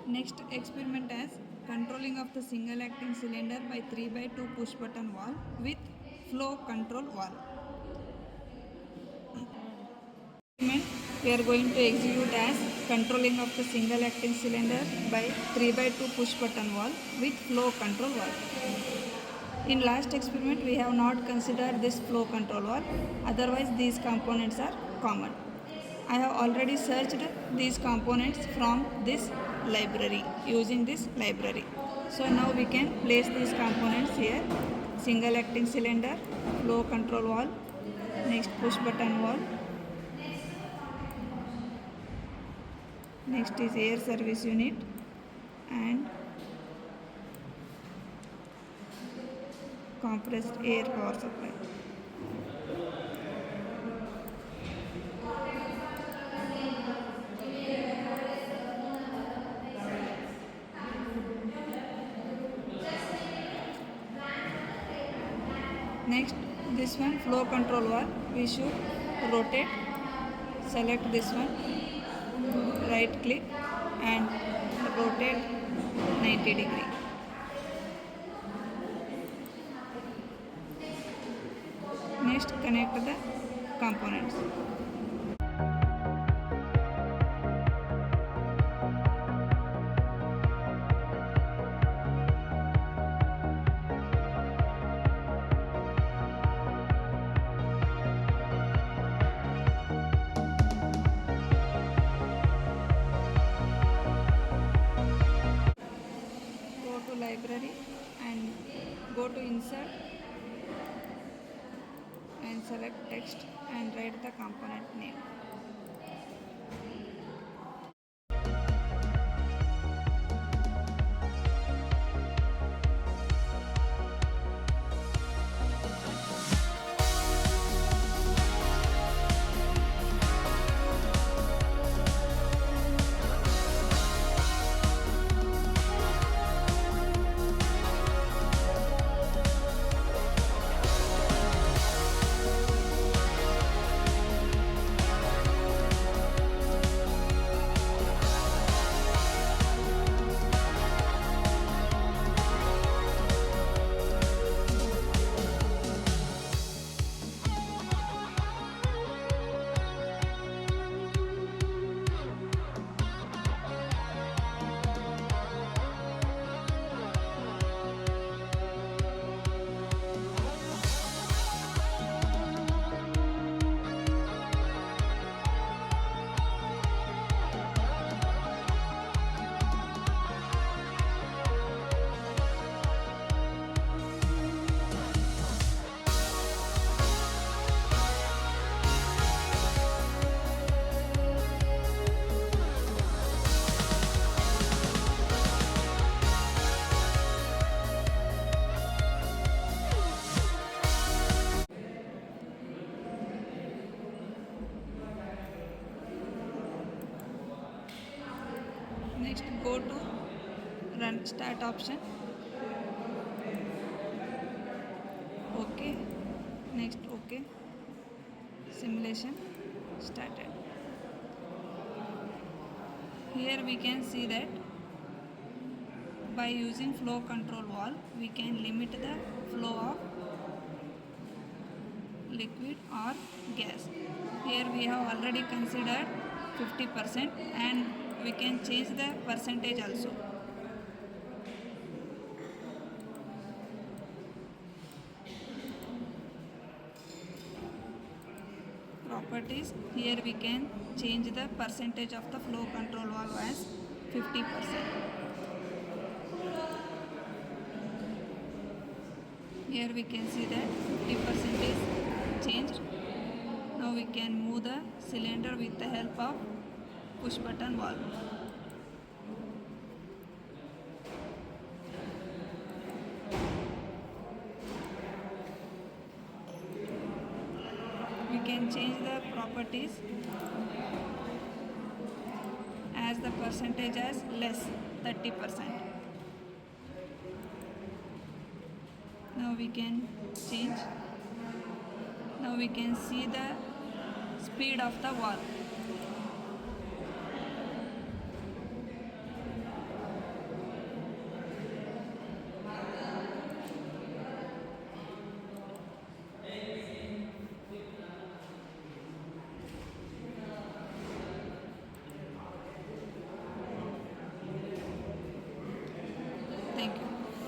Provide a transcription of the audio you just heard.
Next experiment as controlling of the single acting cylinder by 3x2 push button valve with flow control valve. We are going to execute as controlling of the single acting cylinder by 3x2 push button valve with flow control valve. In last experiment we have not considered this flow control valve, otherwise these components are common. I have already searched these components from this library using this library. So now we can place these components here. Single acting cylinder, flow control valve, next push button valve, next is air service unit and compressed air power supply. Next, this one flow control valve, we should rotate, select this one, right click and rotate 90 degree. Next, connect the components. Go to library and go to insert and select text and write the component name. Next, go to run start option. OK. Next, OK. Simulation started. Here we can see that by using flow control valve we can limit the flow of liquid or gas. Here we have already considered 50% and we can change the percentage also. Properties, here we can change the percentage of the flow control valve as 50%. Here we can see that 50% is changed. Now we can move the cylinder with the help of push button valve. We can change the properties as the percentage as less 30%. Now we can change. Now we can see the speed of the valve.